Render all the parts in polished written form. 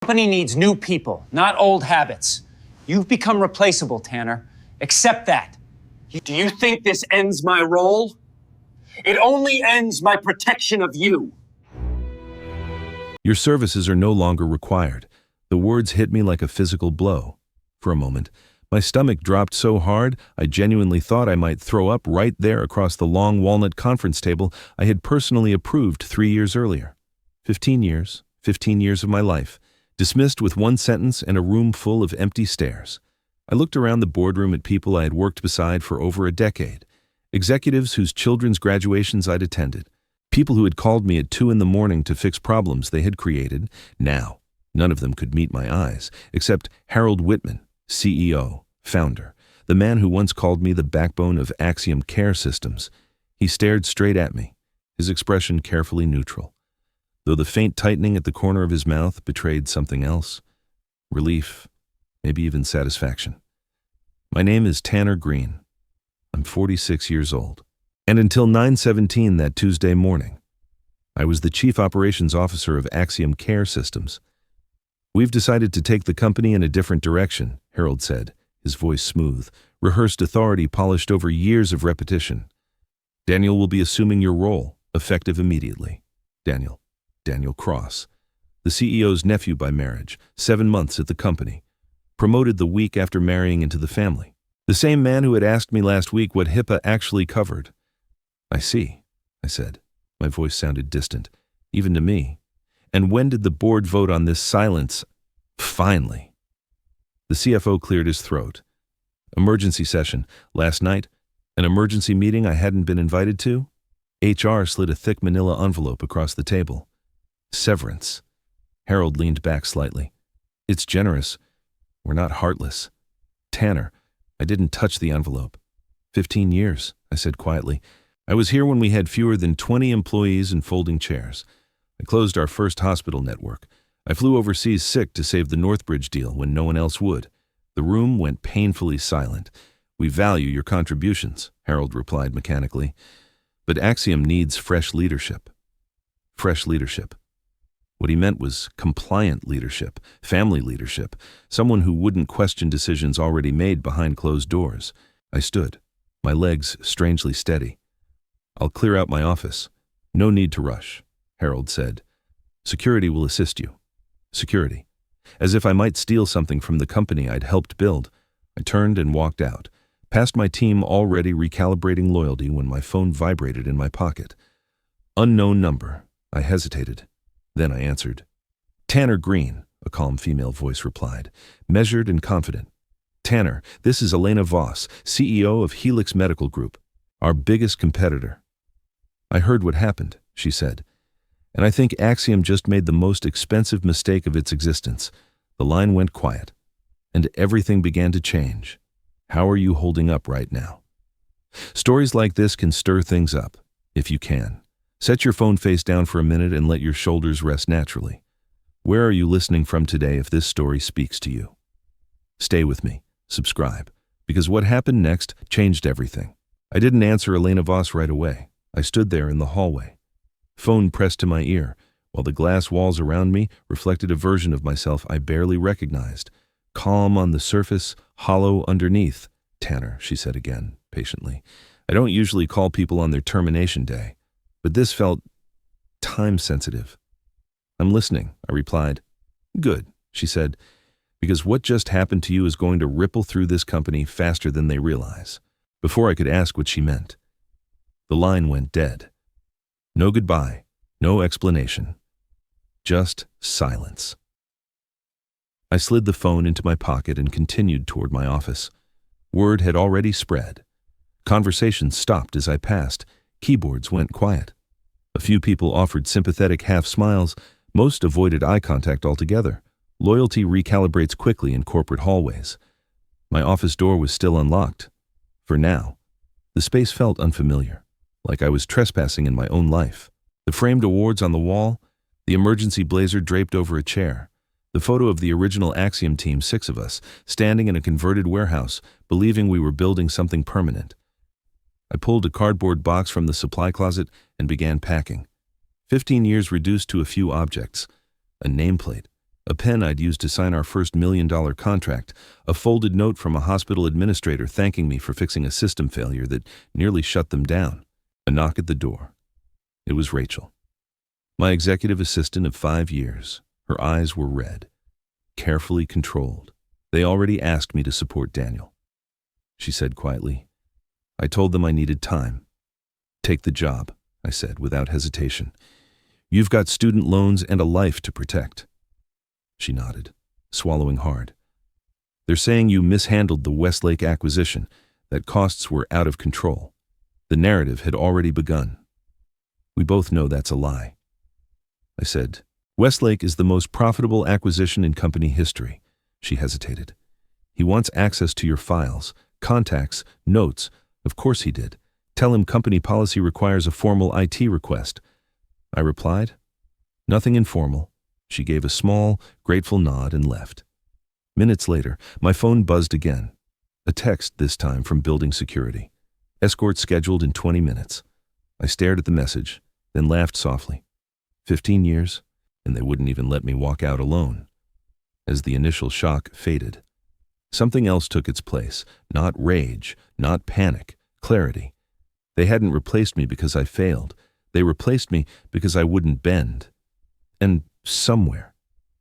company needs new people, not old habits. You've become replaceable, Tanner. Accept that. Do you think this ends my role? It only ends my protection of you. Your services are no longer required. The words hit me like a physical blow. For a moment, my stomach dropped so hard, I genuinely thought I might throw up right there across the long walnut conference table I had personally approved 3 years earlier. 15 years of my life, dismissed with one sentence and a room full of empty stares. I looked around the boardroom at people I had worked beside for over a decade, executives whose children's graduations I'd attended, people who had called me at 2 a.m. to fix problems they had created. Now, none of them could meet my eyes, except Harold Whitman, CEO, founder, the man who once called me the backbone of Axiom Care Systems. He stared straight at me, his expression carefully neutral, though the faint tightening at the corner of his mouth betrayed something else. Relief, maybe even satisfaction. My name is Tanner Green. I'm 46 years old. And until 9/17 that Tuesday morning, I was the Chief Operations Officer of Axiom Care Systems. We've decided to take the company in a different direction, Harold said, his voice smooth, rehearsed authority polished over years of repetition. Daniel will be assuming your role, effective immediately. Daniel Cross, the CEO's nephew by marriage, 7 months at the company, promoted the week after marrying into the family. The same man who had asked me last week what HIPAA actually covered. I see, I said. My voice sounded distant, even to me. And when did the board vote on this silence? Finally. The CFO cleared his throat. Emergency session. Last night, an emergency meeting I hadn't been invited to? HR slid a thick manila envelope across the table. Severance. Harold leaned back slightly. It's generous. We're not heartless. Tanner, I didn't touch the envelope. 15 years, I said quietly. I was here when we had fewer than 20 employees and folding chairs. I closed our first hospital network. I flew overseas sick to save the Northbridge deal when no one else would. The room went painfully silent. We value your contributions, Harold replied mechanically. But Axiom needs fresh leadership. Fresh leadership. What he meant was compliant leadership, family leadership, someone who wouldn't question decisions already made behind closed doors. I stood, my legs strangely steady. I'll clear out my office. No need to rush, Harold said. Security will assist you. Security. As if I might steal something from the company I'd helped build, I turned and walked out, past my team already recalibrating loyalty when my phone vibrated in my pocket. Unknown number. I hesitated. Then I answered. Tanner Green, a calm female voice replied, measured and confident. Tanner, this is Elena Voss, CEO of Helix Medical Group, our biggest competitor. I heard what happened, she said, and I think Axiom just made the most expensive mistake of its existence. The line went quiet, and everything began to change. How are you holding up right now? Stories like this can stir things up, if you can. Set your phone face down for a minute and let your shoulders rest naturally. Where are you listening from today if this story speaks to you? Stay with me, subscribe, because what happened next changed everything. I didn't answer Elena Voss right away. I stood there in the hallway, phone pressed to my ear, while the glass walls around me reflected a version of myself I barely recognized. Calm on the surface, hollow underneath. Tanner, she said again, patiently. I don't usually call people on their termination day, but this felt time-sensitive. I'm listening, I replied. Good, she said, because what just happened to you is going to ripple through this company faster than they realize. Before I could ask what she meant, the line went dead. No goodbye, no explanation, just silence. I slid the phone into my pocket and continued toward my office. Word had already spread. Conversations stopped as I passed. Keyboards went quiet. A few people offered sympathetic half-smiles. Most avoided eye contact altogether. Loyalty recalibrates quickly in corporate hallways. My office door was still unlocked. For now, the space felt unfamiliar, like I was trespassing in my own life. The framed awards on the wall, the emergency blazer draped over a chair, the photo of the original Axiom team, 6 of us, standing in a converted warehouse, believing we were building something permanent. I pulled a cardboard box from the supply closet and began packing. 15 years reduced to a few objects, a nameplate, a pen I'd used to sign our first $1 million contract, a folded note from a hospital administrator thanking me for fixing a system failure that nearly shut them down. A knock at the door. It was Rachel, my executive assistant of 5 years. Her eyes were red, carefully controlled. They already asked me to support Daniel. She said quietly, I told them I needed time. Take the job, I said without hesitation. You've got student loans and a life to protect. She nodded, swallowing hard. They're saying you mishandled the Westlake acquisition, that costs were out of control. The narrative had already begun. We both know that's a lie. I said, Westlake is the most profitable acquisition in company history. She hesitated. He wants access to your files, contacts, notes. Of course he did. Tell him company policy requires a formal IT request. I replied, nothing informal. She gave a small, grateful nod and left. Minutes later, my phone buzzed again. A text this time from building security. Escort scheduled in 20 minutes. I stared at the message, then laughed softly. 15 years, and they wouldn't even let me walk out alone. As the initial shock faded, something else took its place. Not rage, not panic, clarity. They hadn't replaced me because I failed. They replaced me because I wouldn't bend. And somewhere,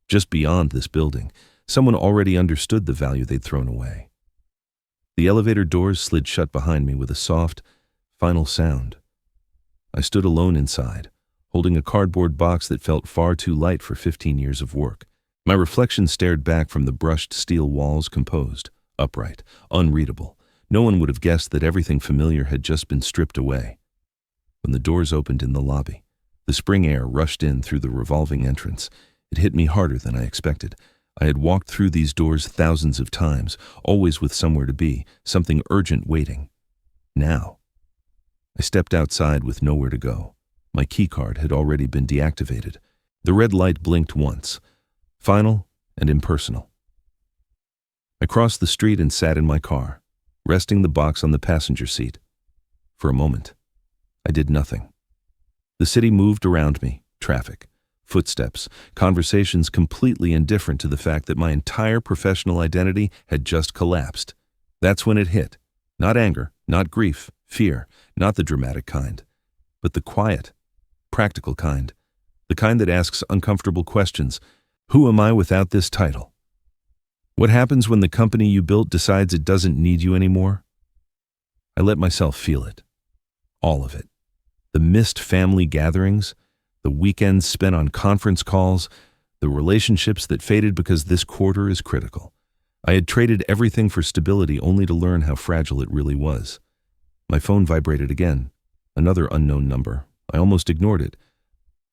just beyond this building, someone already understood the value they'd thrown away. The elevator doors slid shut behind me with a soft, final sound. I stood alone inside, holding a cardboard box that felt far too light for 15 years of work. My reflection stared back from the brushed steel walls, composed, upright, unreadable. No one would have guessed that everything familiar had just been stripped away. When the doors opened in the lobby, the spring air rushed in through the revolving entrance. It hit me harder than I expected. I had walked through these doors thousands of times, always with somewhere to be, something urgent waiting. Now, I stepped outside with nowhere to go. My keycard had already been deactivated. The red light blinked once, final and impersonal. I crossed the street and sat in my car, resting the box on the passenger seat. For a moment, I did nothing. The city moved around me, traffic, footsteps, conversations completely indifferent to the fact that my entire professional identity had just collapsed. That's when it hit. Not anger, not grief, fear, not the dramatic kind, but the quiet, practical kind, the kind that asks uncomfortable questions. Who am I without this title? What happens when the company you built decides it doesn't need you anymore? I let myself feel it. All of it. The missed family gatherings, the weekends spent on conference calls, the relationships that faded because this quarter is critical. I had traded everything for stability only to learn how fragile it really was. My phone vibrated again. Another unknown number. I almost ignored it.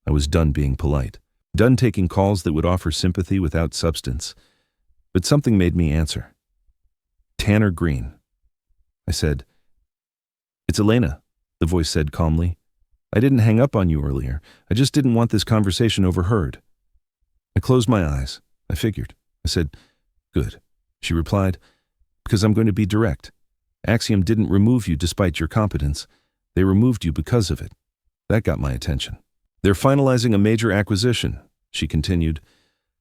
I was done being polite. Done taking calls that would offer sympathy without substance. But something made me answer. Tanner Green. I said, It's Elena, the voice said calmly. I didn't hang up on you earlier. I just didn't want this conversation overheard. I closed my eyes. I figured. I said, Good. She replied, Because I'm going to be direct. Axiom didn't remove you despite your competence. They removed you because of it. That got my attention. They're finalizing a major acquisition, she continued.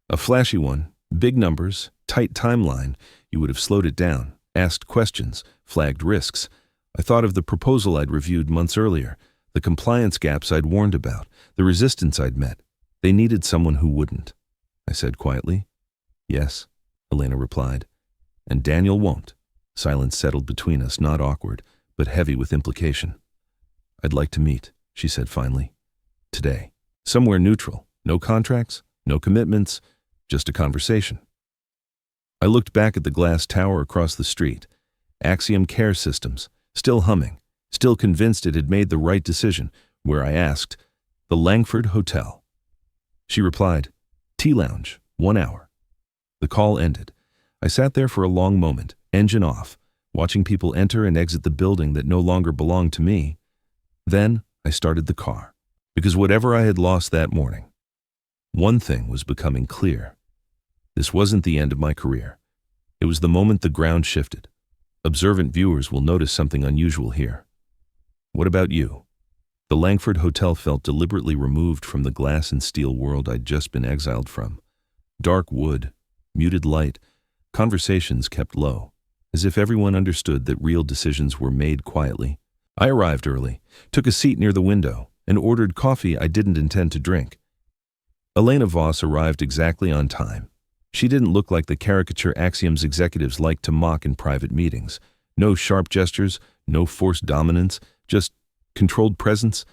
A flashy one, big numbers, tight timeline. You would have slowed it down, asked questions, flagged risks. I thought of the proposal I'd reviewed months earlier, the compliance gaps I'd warned about, the resistance I'd met. They needed someone who wouldn't. I said quietly. Yes, Elena replied. And Daniel won't. Silence settled between us, not awkward, but heavy with implication. I'd like to meet, she said finally. Today. Somewhere neutral. No contracts, no commitments, just a conversation. I looked back at the glass tower across the street. Axiom Care Systems, still humming, still convinced it had made the right decision, where I asked, the Langford Hotel. She replied, Tea Lounge, 1 hour. The call ended. I sat there for a long moment, engine off, watching people enter and exit the building that no longer belonged to me. Then I started the car. Because whatever I had lost that morning, one thing was becoming clear. This wasn't the end of my career. It was the moment the ground shifted. Observant viewers will notice something unusual here. What about you? The Langford Hotel felt deliberately removed from the glass and steel world I'd just been exiled from. Dark wood, muted light, conversations kept low, as if everyone understood that real decisions were made quietly. I arrived early, took a seat near the window, and ordered coffee I didn't intend to drink. Elena Voss arrived exactly on time. She didn't look like the caricature Axiom's executives like to mock in private meetings. No sharp gestures, no forced dominance, just controlled presence,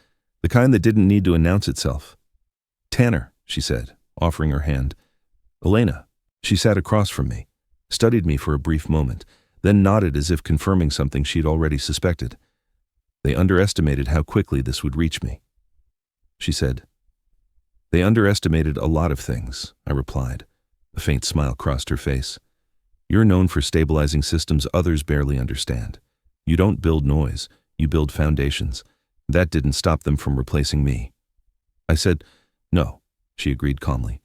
the kind that didn't need to announce itself. "Tanner," she said, offering her hand. "Elena." She sat across from me, studied me for a brief moment, then nodded as if confirming something she'd already suspected. "They underestimated how quickly this would reach me," she said. "They underestimated a lot of things," I replied. A faint smile crossed her face. "You're known for stabilizing systems others barely understand. You don't build noise, you build foundations. That didn't stop them from replacing me." I said, "No," she agreed calmly.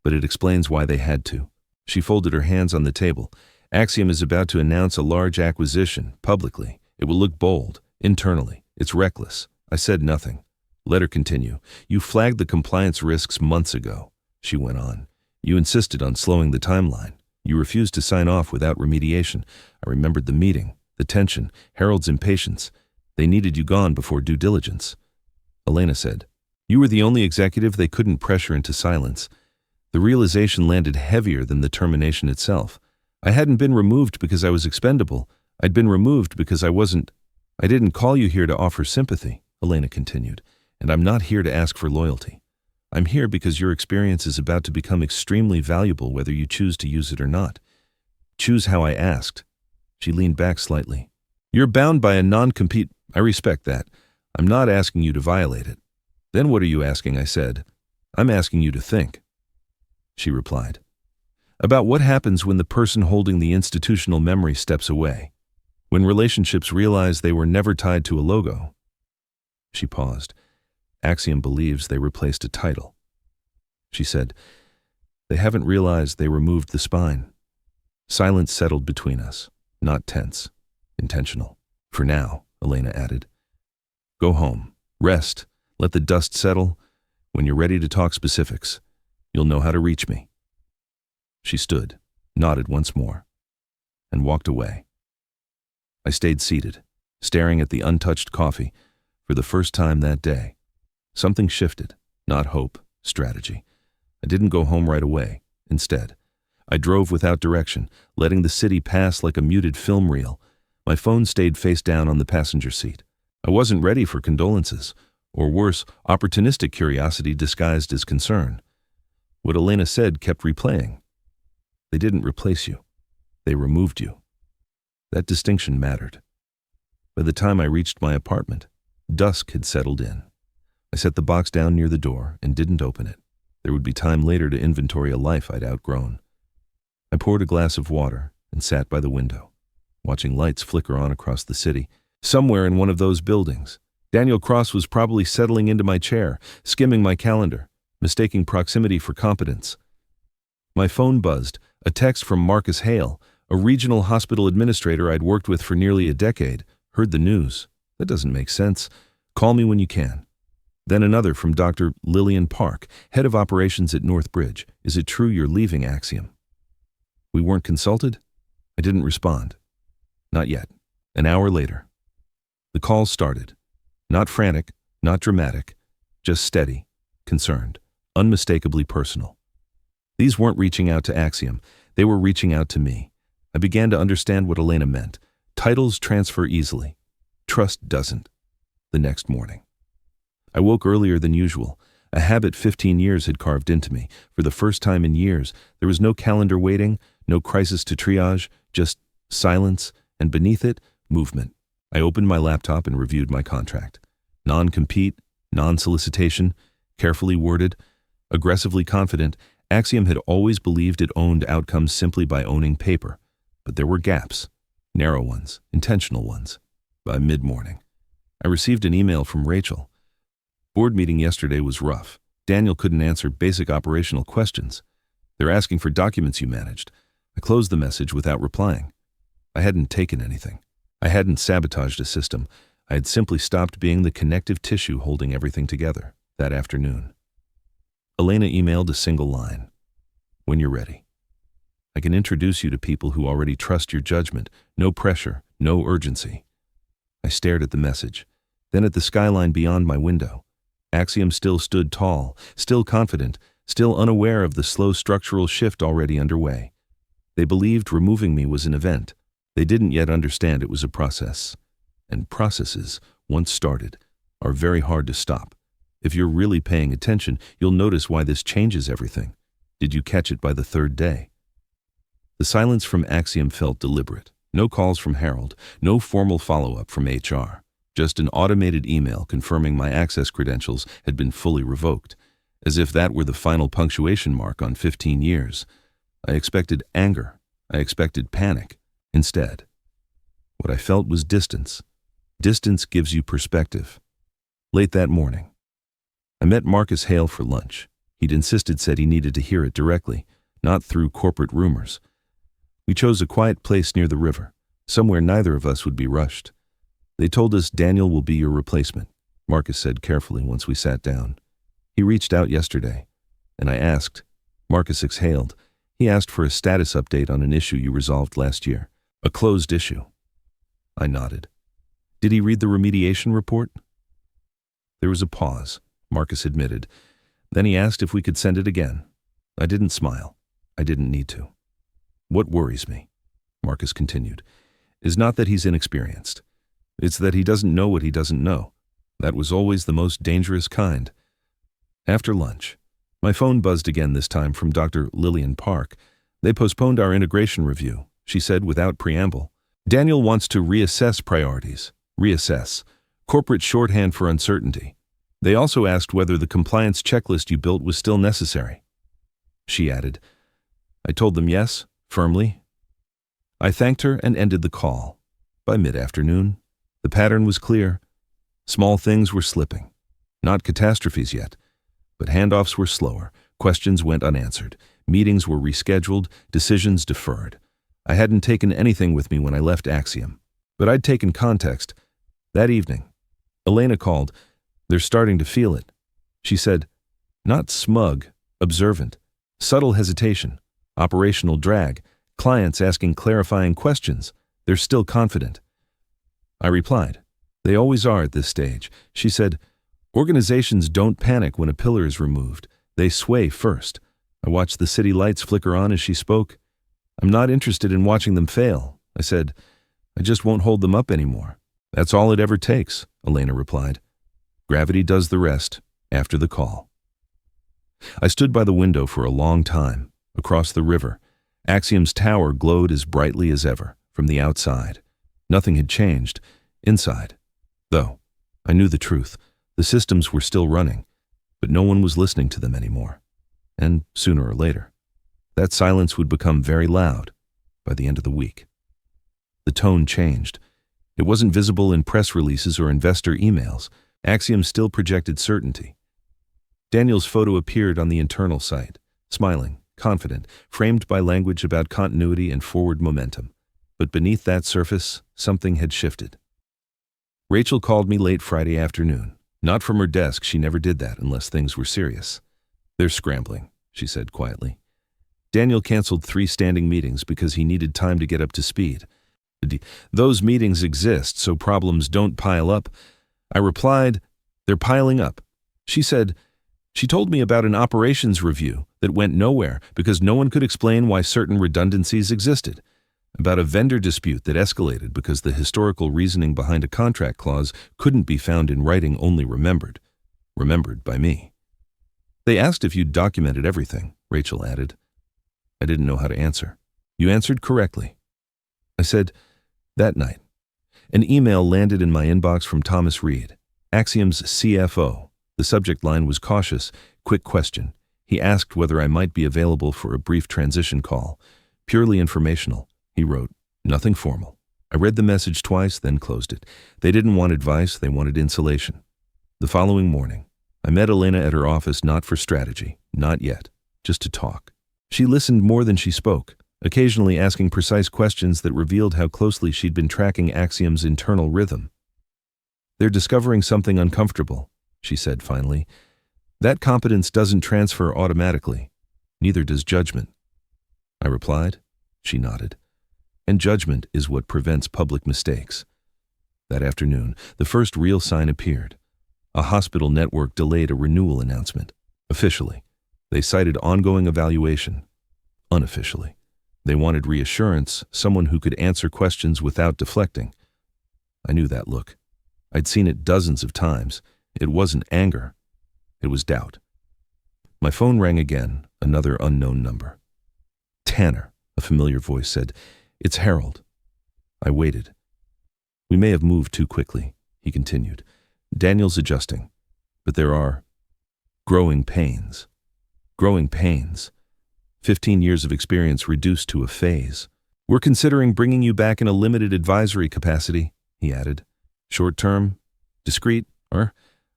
"But it explains why they had to." She folded her hands on the table. "Axiom is about to announce a large acquisition, publicly. It will look bold, internally. It's reckless." I said nothing. Let her continue. "You flagged the compliance risks months ago," she went on. "You insisted on slowing the timeline. You refused to sign off without remediation. I remembered the meeting, the tension, Harold's impatience. They needed you gone before due diligence." Elena said, "You were the only executive they couldn't pressure into silence." The realization landed heavier than the termination itself. I hadn't been removed because I was expendable. I'd been removed because I didn't call you here to offer sympathy," Elena continued, "and I'm not here to ask for loyalty. I'm here because your experience is about to become extremely valuable whether you choose to use it or not. Choose how I asked." She leaned back slightly. "You're bound by a non-compete. I respect that. I'm not asking you to violate it." "Then what are you asking?" I said. "I'm asking you to think," she replied, "about what happens when the person holding the institutional memory steps away. When relationships realize they were never tied to a logo." She paused. "Axiom believes they replaced a title," she said. "They haven't realized they removed the spine." Silence settled between us, not tense, intentional. "For now," Elena added. "Go home, rest, let the dust settle. When you're ready to talk specifics, you'll know how to reach me." She stood, nodded once more, and walked away. I stayed seated, staring at the untouched coffee. For the first time that day, something shifted, not hope, strategy. I didn't go home right away. Instead, I drove without direction, letting the city pass like a muted film reel. My phone stayed face down on the passenger seat. I wasn't ready for condolences, or worse, opportunistic curiosity disguised as concern. What Elena said kept replaying. They didn't replace you. They removed you. That distinction mattered. By the time I reached my apartment, dusk had settled in. I set the box down near the door and didn't open it. There would be time later to inventory a life I'd outgrown. I poured a glass of water and sat by the window, watching lights flicker on across the city. Somewhere in one of those buildings, Daniel Cross was probably settling into my chair, skimming my calendar, mistaking proximity for competence. My phone buzzed, a text from Marcus Hale, a regional hospital administrator I'd worked with for nearly a decade. "Heard the news. That doesn't make sense. Call me when you can." Then another from Dr. Lillian Park, head of operations at Northbridge. "Is it true you're leaving Axiom?" "We weren't consulted?" I didn't respond. Not yet. An hour later. The call started. Not frantic, not dramatic, just steady, concerned, unmistakably personal. These weren't reaching out to Axiom. They were reaching out to me. I began to understand what Elena meant. Titles transfer easily. Trust doesn't. The next morning, I woke earlier than usual. A habit 15 years had carved into me. For the first time in years, there was no calendar waiting, no crisis to triage, just silence, and beneath it, movement. I opened my laptop and reviewed my contract. Non-compete, non-solicitation, carefully worded, aggressively confident. Axiom had always believed it owned outcomes simply by owning paper. But there were gaps, narrow ones, intentional ones. By mid-morning, I received an email from Rachel. "Board meeting yesterday was rough. Daniel couldn't answer basic operational questions. They're asking for documents you managed." I closed the message without replying. I hadn't taken anything. I hadn't sabotaged a system. I had simply stopped being the connective tissue holding everything together. That afternoon, Elena emailed a single line. when you're ready. I can introduce you to people who already trust your judgment. No pressure, no urgency. I stared at the message, then at the skyline beyond my window. Axiom still stood tall, still confident, still unaware of the slow structural shift already underway. They believed removing me was an event. They didn't yet understand it was a process. And processes, once started, are very hard to stop. If you're really paying attention, you'll notice why this changes everything. Did you catch it by the third day? The silence from Axiom felt deliberate. No calls from Harold, no formal follow-up from HR. Just an automated email confirming my access credentials had been fully revoked, as if that were the final punctuation mark on 15 years. I expected anger. I expected panic. Instead, what I felt was distance. Distance gives you perspective. Late that morning, I met Marcus Hale for lunch. He'd said he needed to hear it directly, not through corporate rumors. We chose a quiet place near the river, somewhere neither of us would be rushed. They told us Daniel will be your replacement, Marcus said carefully once we sat down. He reached out yesterday, and I asked. Marcus exhaled. He asked for a status update on an issue you resolved last year, a closed issue. I nodded. Did he read the remediation report? There was a pause, Marcus admitted. Then he asked if we could send it again. I didn't smile. I didn't need to. What worries me, Marcus continued, is not that he's inexperienced. It's that he doesn't know what he doesn't know. That was always the most dangerous kind. After lunch, my phone buzzed again, this time from Dr. Lillian Park. They postponed our integration review, she said without preamble. Daniel wants to reassess priorities. Reassess. Corporate shorthand for uncertainty. They also asked whether the compliance checklist you built was still necessary. She added. I told them yes, firmly. I thanked her and ended the call. By mid-afternoon, the pattern was clear. Small things were slipping. Not catastrophes yet, but handoffs were slower, questions went unanswered, meetings were rescheduled, decisions deferred. I hadn't taken anything with me when I left Axiom, but I'd taken context. That evening, Elena called. They're starting to feel it. She said, not smug, observant, subtle hesitation, operational drag, clients asking clarifying questions. They're still confident. I replied, they always are at this stage. She said, organizations don't panic when a pillar is removed. They sway first. I watched the city lights flicker on as she spoke. I'm not interested in watching them fail. I said, I just won't hold them up anymore. That's all it ever takes, Elena replied. Gravity does the rest after the call. I stood by the window for a long time. Across the river, Axiom's tower glowed as brightly as ever from the outside. Nothing had changed inside. Though, I knew the truth. The systems were still running, but no one was listening to them anymore. And sooner or later, that silence would become very loud by the end of the week. The tone changed. It wasn't visible in press releases or investor emails. Axiom still projected certainty. Daniel's photo appeared on the internal site, smiling, confident, framed by language about continuity and forward momentum. But beneath that surface, something had shifted. Rachel called me late Friday afternoon. Not from her desk, she never did that unless things were serious. They're scrambling, she said quietly. Daniel canceled 3 standing meetings because he needed time to get up to speed. Those meetings exist so problems don't pile up. I replied, they're piling up. She said, she told me about an operations review that went nowhere because no one could explain why certain redundancies existed. About a vendor dispute that escalated because the historical reasoning behind a contract clause couldn't be found in writing, only remembered. Remembered by me. They asked if you'd documented everything, Rachel added. I didn't know how to answer. You answered correctly. I said, that night. An email landed in my inbox from Thomas Reed, Axiom's CFO. The subject line was cautious, quick question. He asked whether I might be available for a brief transition call. Purely informational. He wrote, nothing formal. I read the message twice, then closed it. They didn't want advice, they wanted insulation. The following morning, I met Elena at her office, not for strategy, not yet, just to talk. She listened more than she spoke, occasionally asking precise questions that revealed how closely she'd been tracking Axiom's internal rhythm. They're discovering something uncomfortable, she said finally. That competence doesn't transfer automatically. Neither does judgment. I replied. She nodded. And judgment is what prevents public mistakes. That afternoon, the first real sign appeared. A hospital network delayed a renewal announcement. Officially, they cited ongoing evaluation. Unofficially, they wanted reassurance, someone who could answer questions without deflecting. I knew that look. I'd seen it dozens of times. It wasn't anger. It was doubt. My phone rang again, another unknown number. Tanner, a familiar voice said, "It's Harold." I waited. "We may have moved too quickly," he continued. "Daniel's adjusting, but there are growing pains. Growing pains. 15 years of experience reduced to a phase. We're considering bringing you back in a limited advisory capacity," he added. "Short term, discreet, or..."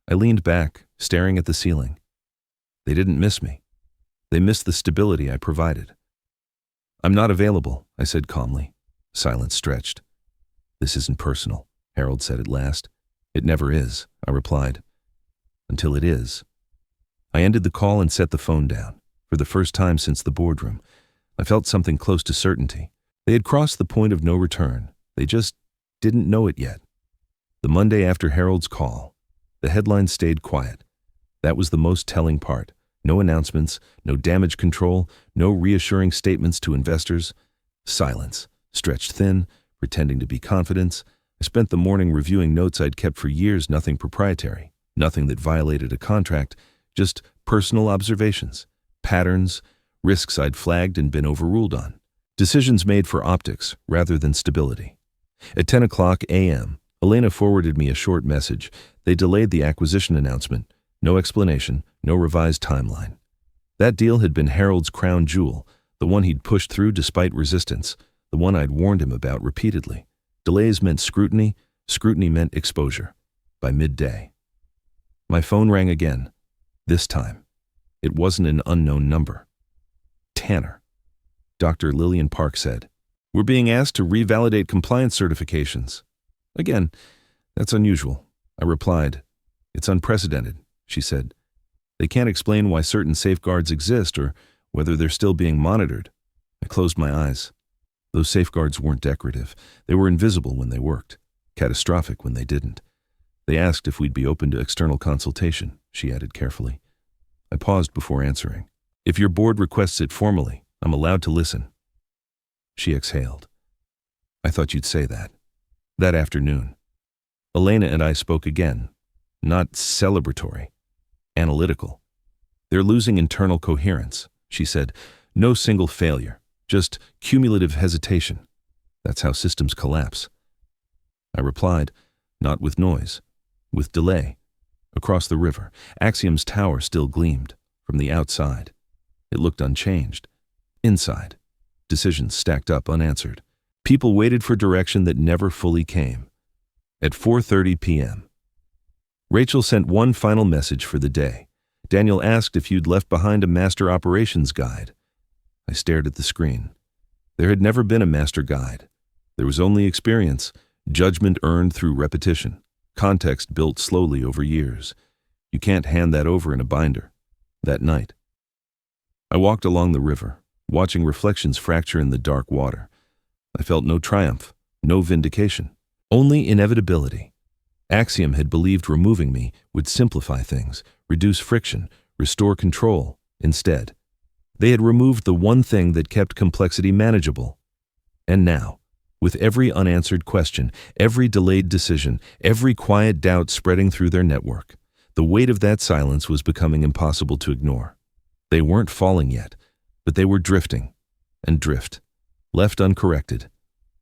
I leaned back, staring at the ceiling. They didn't miss me. They missed the stability I provided. "I'm not available," I said calmly. Silence stretched. "This isn't personal," Harold said at last. "It never is," I replied. "Until it is." I ended the call and set the phone down. For the first time since the boardroom, I felt something close to certainty. They had crossed the point of no return. They just didn't know it yet. The Monday after Harold's call, the headlines stayed quiet. That was the most telling part. No announcements, no damage control, no reassuring statements to investors. Silence, stretched thin, pretending to be confidence. I spent the morning reviewing notes I'd kept for years, nothing proprietary, nothing that violated a contract, just personal observations, patterns, risks I'd flagged and been overruled on. Decisions made for optics rather than stability. At 10 o'clock a.m., Elena forwarded me a short message. They delayed the acquisition announcement. No explanation, no revised timeline. That deal had been Harold's crown jewel, the one he'd pushed through despite resistance, the one I'd warned him about repeatedly. Delays meant scrutiny, scrutiny meant exposure. By midday. My phone rang again. This time, it wasn't an unknown number. Tanner. Dr. Lillian Park said, "We're being asked to revalidate compliance certifications." Again, that's unusual. I replied, "It's unprecedented," she said. "They can't explain why certain safeguards exist or whether they're still being monitored." I closed my eyes. Those safeguards weren't decorative. They were invisible when they worked, catastrophic when they didn't. They asked if we'd be open to external consultation, she added carefully. I paused before answering. "If your board requests it formally, I'm allowed to listen." She exhaled. "I thought you'd say that." That afternoon, Elena and I spoke again. Not celebratory. Analytical. "They're losing internal coherence," she said. "No single failure, just cumulative hesitation. That's how systems collapse." I replied, "Not with noise, with delay." Across the river, Axiom's tower still gleamed. From the outside, it looked unchanged. Inside, decisions stacked up unanswered. People waited for direction that never fully came. At 4:30 p.m., Rachel sent one final message for the day. "Daniel asked if you'd left behind a master operations guide." I stared at the screen. There had never been a master guide. There was only experience, judgment earned through repetition, context built slowly over years. You can't hand that over in a binder. That night, I walked along the river, watching reflections fracture in the dark water. I felt no triumph, no vindication, only inevitability. Axiom had believed removing me would simplify things, reduce friction, restore control. Instead, they had removed the one thing that kept complexity manageable. And now, with every unanswered question, every delayed decision, every quiet doubt spreading through their network, the weight of that silence was becoming impossible to ignore. They weren't falling yet, but they were drifting. And drift, left uncorrected,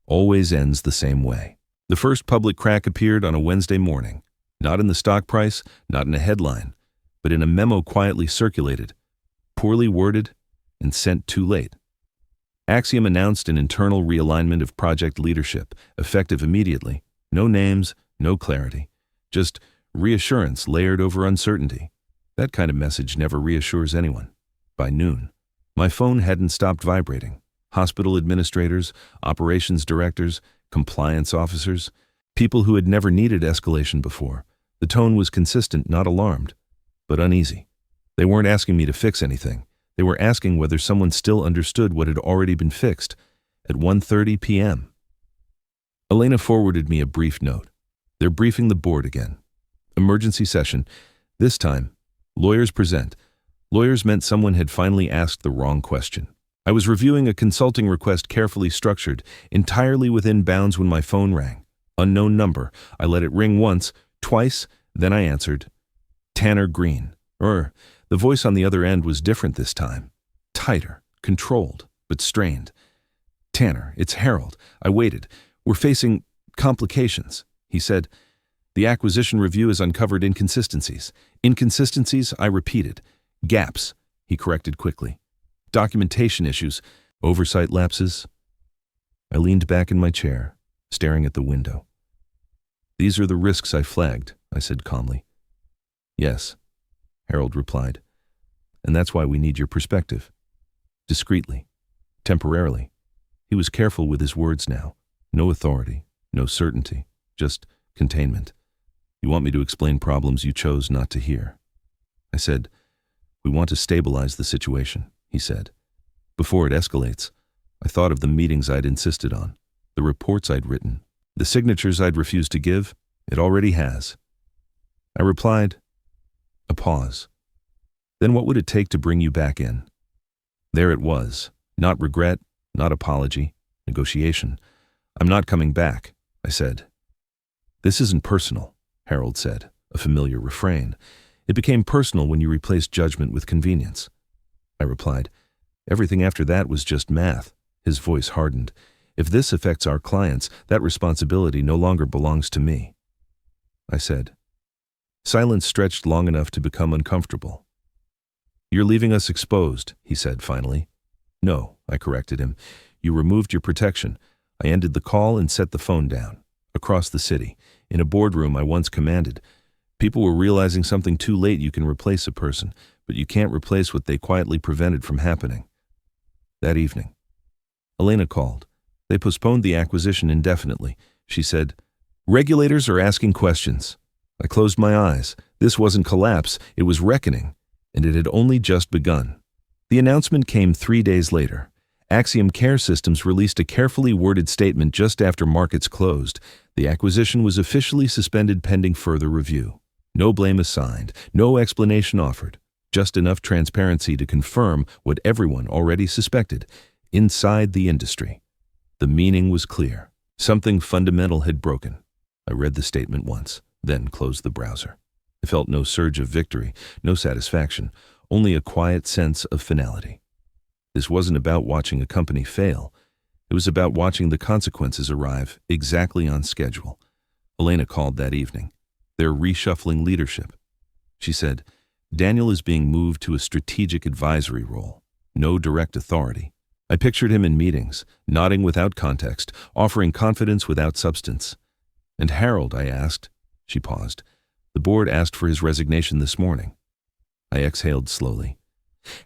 always ends the same way. The first public crack appeared on a Wednesday morning, not in the stock price, not in a headline, but in a memo quietly circulated, poorly worded, and sent too late. Axiom announced an internal realignment of project leadership, effective immediately. No names, no clarity, just reassurance layered over uncertainty. That kind of message never reassures anyone. By noon, my phone hadn't stopped vibrating. Hospital administrators, operations directors, compliance officers, people who had never needed escalation before. The tone was consistent, not alarmed, but uneasy. They weren't asking me to fix anything. They were asking whether someone still understood what had already been fixed at 1:30 p.m. Elena forwarded me a brief note. They're briefing the board again. Emergency session. This time, lawyers present. Lawyers meant someone had finally asked the wrong question. I was reviewing a consulting request carefully structured, entirely within bounds when my phone rang. Unknown number. I let it ring once, twice, then I answered. Tanner Green. The voice on the other end was different this time. Tighter, controlled, but strained. Tanner, it's Harold. I waited. We're facing complications. He said, the acquisition review has uncovered inconsistencies. Inconsistencies, I repeated. Gaps, he corrected quickly. Documentation issues, oversight lapses. I leaned back in my chair, staring at the window. These are the risks I flagged, I said calmly. Yes, Harold replied. And that's why we need your perspective. Discreetly, temporarily. He was careful with his words now. No authority, no certainty, just containment. You want me to explain problems you chose not to hear. I said, we want to stabilize the situation, he said. Before it escalates, I thought of the meetings I'd insisted on, the reports I'd written, the signatures I'd refused to give. It already has. I replied, a pause. Then what would it take to bring you back in? There it was, not regret, not apology, negotiation. I'm not coming back, I said. This isn't personal, Harold said, a familiar refrain. It became personal when you replaced judgment with convenience. I replied, everything after that was just math. His voice hardened. If this affects our clients, that responsibility no longer belongs to me. I said. Silence stretched long enough to become uncomfortable. You're leaving us exposed, he said finally. No, I corrected him. You removed your protection. I ended the call and set the phone down. Across the city, in a boardroom I once commanded. People were realizing something too late. You can replace a person, but you can't replace what they quietly prevented from happening. That evening, Elena called. They postponed the acquisition indefinitely. She said, regulators are asking questions. I closed my eyes. This wasn't collapse, it was reckoning, and it had only just begun. The announcement came 3 days later. Axiom Care Systems released a carefully worded statement just after markets closed. The acquisition was officially suspended pending further review. No blame assigned, no explanation offered, just enough transparency to confirm what everyone already suspected. Inside the industry, the meaning was clear. Something fundamental had broken. I read the statement once, then closed the browser. I felt no surge of victory, no satisfaction, only a quiet sense of finality. This wasn't about watching a company fail. It was about watching the consequences arrive exactly on schedule. Elena called that evening. They're reshuffling leadership. She said, Daniel is being moved to a strategic advisory role. No direct authority. I pictured him in meetings, nodding without context, offering confidence without substance. And Harold, I asked. She paused. The board asked for his resignation this morning. I exhaled slowly.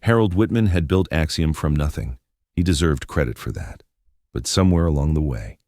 Harold Whitman had built Axiom from nothing. He deserved credit for that. But somewhere along the way,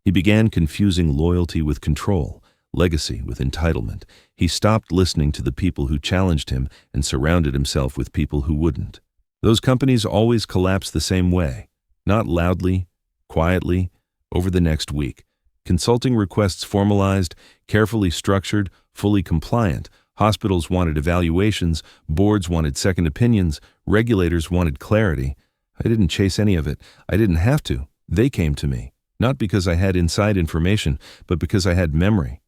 he began confusing loyalty with control, legacy with entitlement. He stopped listening to the people who challenged him and surrounded himself with people who wouldn't. Those companies always collapse the same way, not loudly, quietly, over the next week. Consulting requests formalized, carefully structured, fully compliant. Hospitals wanted evaluations, boards wanted second opinions, regulators wanted clarity. I didn't chase any of it. I didn't have to. They came to me, not because I had inside information, but because I had memory.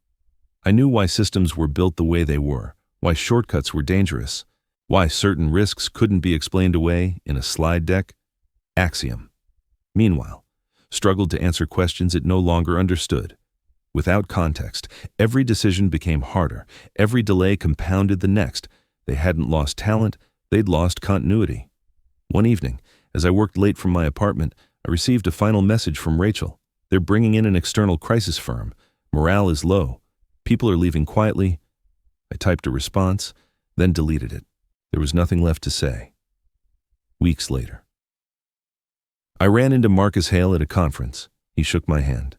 I knew why systems were built the way they were, why shortcuts were dangerous, why certain risks couldn't be explained away in a slide deck. Axiom, meanwhile, struggled to answer questions it no longer understood. Without context, every decision became harder. Every delay compounded the next. They hadn't lost talent, they'd lost continuity. One evening, as I worked late from my apartment, I received a final message from Rachel. They're bringing in an external crisis firm. Morale is low. People are leaving quietly. I typed a response, then deleted it. There was nothing left to say. Weeks later, I ran into Marcus Hale at a conference. He shook my hand,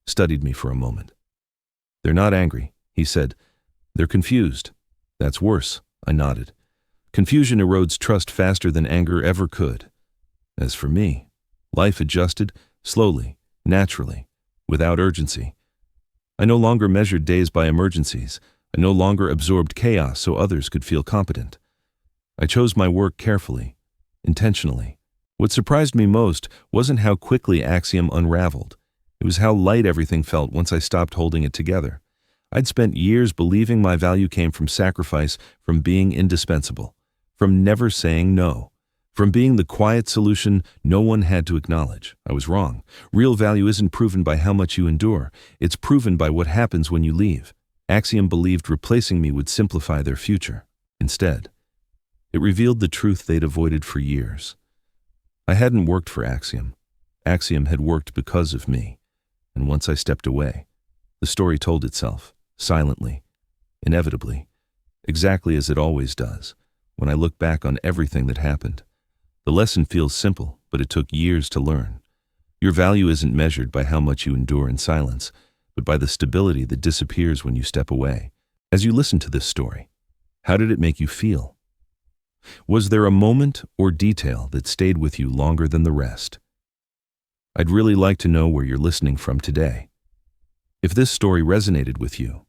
studied me for a moment. They're not angry, he said. They're confused. That's worse, I nodded. Confusion erodes trust faster than anger ever could. As for me, life adjusted, slowly, naturally, without urgency. I no longer measured days by emergencies. I no longer absorbed chaos so others could feel competent. I chose my work carefully, intentionally. What surprised me most wasn't how quickly Axiom unraveled. It was how light everything felt once I stopped holding it together. I'd spent years believing my value came from sacrifice, from being indispensable, from never saying no, from being the quiet solution no one had to acknowledge. I was wrong. Real value isn't proven by how much you endure. It's proven by what happens when you leave. Axiom believed replacing me would simplify their future. Instead, it revealed the truth they'd avoided for years. I hadn't worked for Axiom. Axiom had worked because of me. And once I stepped away, the story told itself, silently, inevitably, exactly as it always does, when I look back on everything that happened. The lesson feels simple, but it took years to learn. Your value isn't measured by how much you endure in silence, but by the stability that disappears when you step away. As you listen to this story, how did it make you feel? Was there a moment or detail that stayed with you longer than the rest? I'd really like to know where you're listening from today. If this story resonated with you,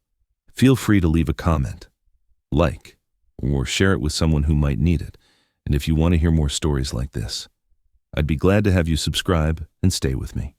feel free to leave a comment, like, or share it with someone who might need it. And if you want to hear more stories like this, I'd be glad to have you subscribe and stay with me.